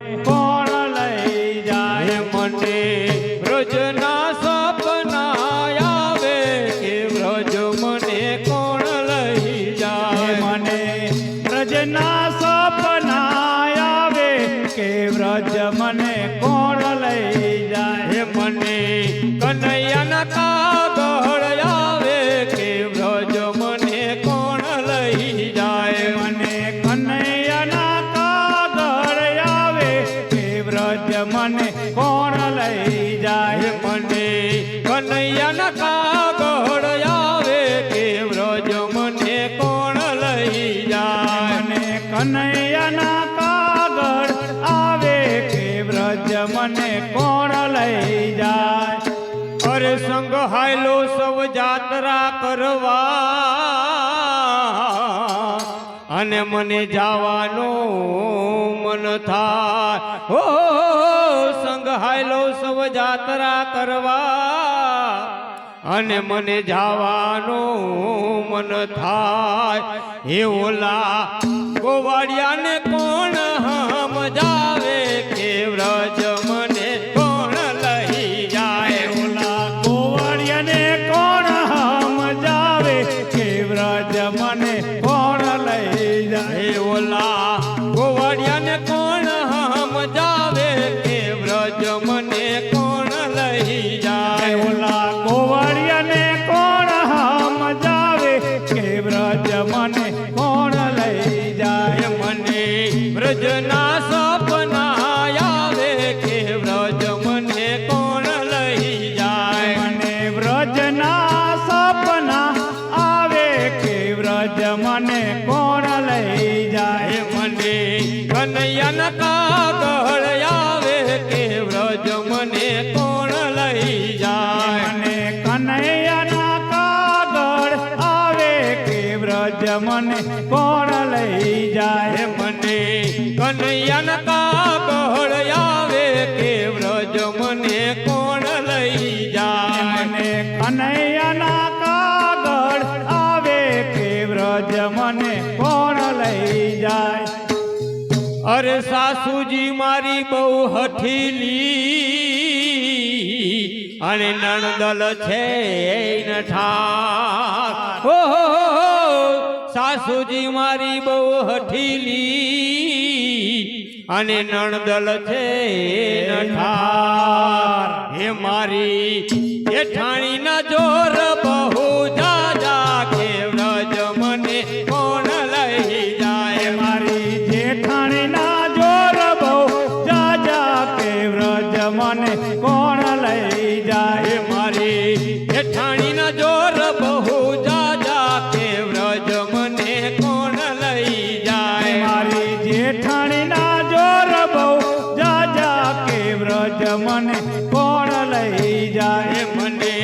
કોણ લઈ જાય મને વ્રજના સપના આવે કે વ્રજ મને કોણ લઈ જાય મને વ્રજના સપના આવે કે વ્રજ મને કોણ લઈ જાય મને કનૈયાના કાગળ આવે કે વ્રજ મને કોણ લઈ જાય મને કનૈયાના કાગળ આવે કે વ્રજ મને કોણ લઈ જાય મને કનૈયાના કાગળ આવે કે વ્રજ મને કોણ લઈ જાય મને કનૈયાના કાગળ આવે કે વ્રજ મને કોણ લઈ જાય અરે સંગ હાયલો સૌ જાત્રા કરવા અને મને જવાનું મન થાય હો સંગ હાયલો સૌ જાત્રા કરવા અને મને જવાનું મન થાય હે ઓલા ગોવાળિયાને કોણ સમજાવે કે વ્રજ મને કોણ લઈ જાય ઓલા ગોવાળિયાને કોણ સમજાવે કે વ્રજ મને કોણ લઈ જાય ઓલા ગોવાળિયાને કોણ સમજાવે કે વ્રજ મને કોણ લઈ જાય ઓલા ગોવાળિયાને કોણ સમજાવે કે વ્રજ મને કોણ લઈ જાય મને વ્રજના સપના આવે કે વ્રજ મને કોણ લઈ જાય મને વ્રજના સપના આવે કે વ્રજ મને કોણ લઈ જાય મને કનૈયાના કાગળ આવે કે વ્રજ મને કોણ લઈ જાય મને કનૈયાના કાગળ આવે કે વ્રજ મને કોણ લઈ જાય મને કનૈયાના કાગળ આવે કે વ્રજ મને કોણ લઈ જાય મને કનૈયાના કાગળ આવે કે વ્રજ મને કોણ લઈ જાય અરે સાસુજી મારી બહુ હઠીલી અને નણદલ છે નઠાર હો સાસુજી મારી બહુ હઠીલી અને નણદલ છે નઠાર હે મારી જેઠાણીના જોર બહુ જાજા કે વ્રજ મને કોણ લઈ જાય મારી જેઠાણીના જોર બહુ જાજા કે વ્રજ મને કોણ લઈ જાય મારી જેઠાણીના જોર બહુ જાજા કે વ્રજ મને કોણ લઈ જાય મારી જેઠાણીના જોર બહુ જાજા કે વ્રજ મને કોણ લઈ જાય મને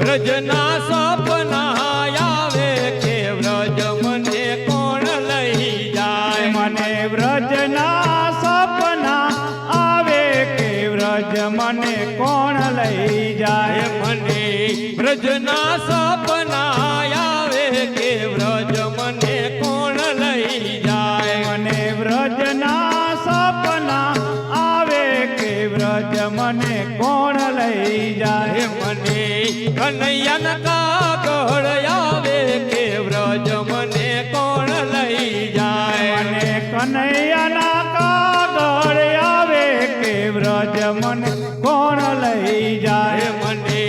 વ્રજના સપના આવે કે વ્રજ મને કોણ લઈ જાય મને વ્રજના સપના આવે કે વ્રજ મને કોણ લઈ જાય મને વ્રજના સપના આવે કે વ્રજ મને કોણ લઈ જાય મને વ્રજના સપના આવે કે વ્રજ મને કોણ લઈ જાય મને કનૈયાના કાગળ આવે કે વ્રજ મને કોણ લઈ જાય મને કનૈયાના કાગળ આવે કે વ્રજ મને કોણ લઈ જાય મને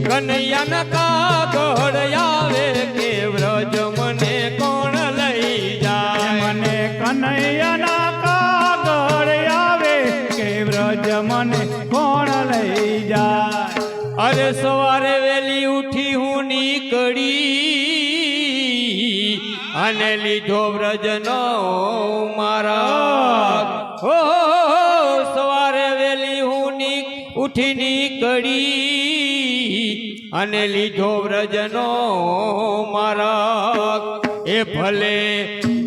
કનૈયાના કાગળ આવે કે વ્રજ મને કોણ લઈ જાય મને કનૈયાના કાગળ આવે કે વ્રજ મને કોણ લઈ જાય અરે સવારે વેલી ઉઠી હું નીકળી અને લીધો વ્રજનો મારા હો સવારે વેલી હું ઉઠી નીકળી અને લીધો વ્રજનો મારા એ ભલે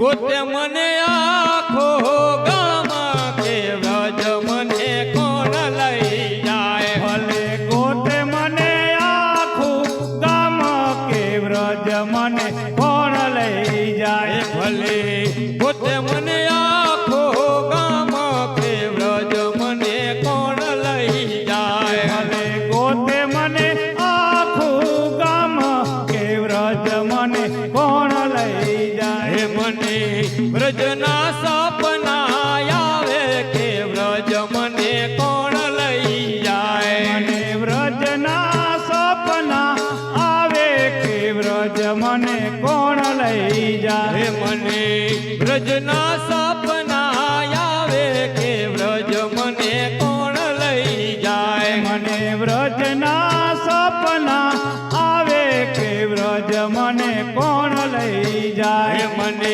ગોતે મને આખો ગામ કે વ્રજ મને કોણ લઈ જાય ભલે ગોતે મને આખું ગામ કે વ્રજ મને કોણ લઈ જાય ભલે ગોતે મને આખો ગામ કે વ્રજ વ્રજના સપના આવે કે વ્રજ મને કોણ લઈ જાય મને વ્રજના સપના આવે કે વ્રજ મને કોણ લઈ જાય મને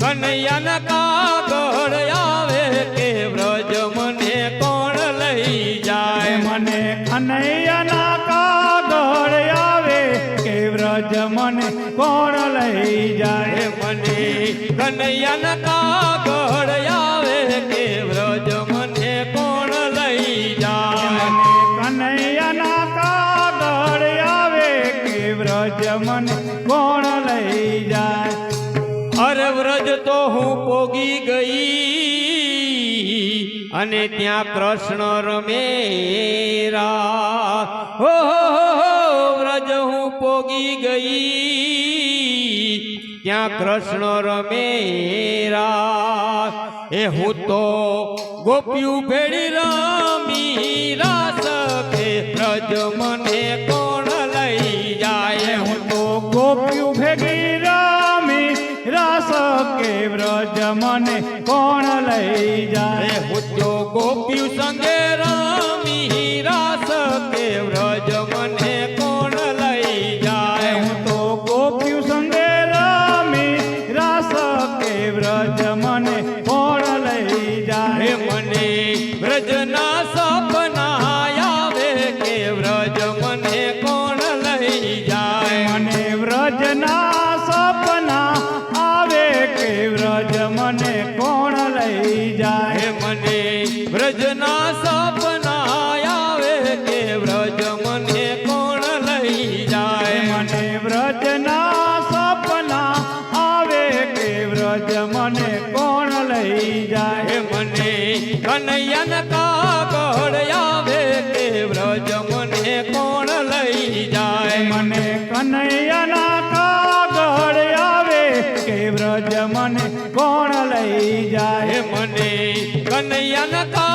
કનૈયાના કાગળ આવે કે વ્રજ મને કોણ લઈ જાય મને કનૈયાના કાગળ આવે કે વ્રજ મને કોણ લઈ જાય મને કનૈયાના કાગળ આવે કે વ્રજ મને કોણ લઈ જાય મને કનૈયાના કાગળ આવે કે વ્રજ મને કોણ લઈ જાય અરે વ્રજ તો હું પોગી ગઈ અને ત્યાં કૃષ્ણ રમેરા હો વ્રજ હું પોગી ગઈ ત્યાં કૃષ્ણ રમેરા એ હું તો ગોપિયું ભેળી રમી રાસ કે વ્રજ મને કોણ લઈ જાય હું તો ગોપિયું ભેગી રામી રાસ કે વ્રજ મને કોણ લઈ જાય હું તો ગોપિયું સંગે રમી રાસ કે વ્રજ મને કોણ લઈ જાય હું તો ગોપિયું સંગે રામી રાસ કે વ્રજ મને કોણ લઈ જાય મને વ્રજના સપના આવે કે વ્રજ મને કોણ લઈ જાય મને વ્રજના સપના આવે કે વ્રજ મને કોણ લઈ જાય મને વ્રજના સપના આવે કે વ્રજ મને કોણ લઈ જાય મને વ્રજના સપના આવે કે વ્રજ મને કોણ લઈ જાય મને કનૈયાના કાગળ આવે કે વ્રજ મને કોણ લઈ જાય મને કનૈયાના કાગળ આવે કે વ્રજ મને કોણ લઈ જાય મને કનૈયાના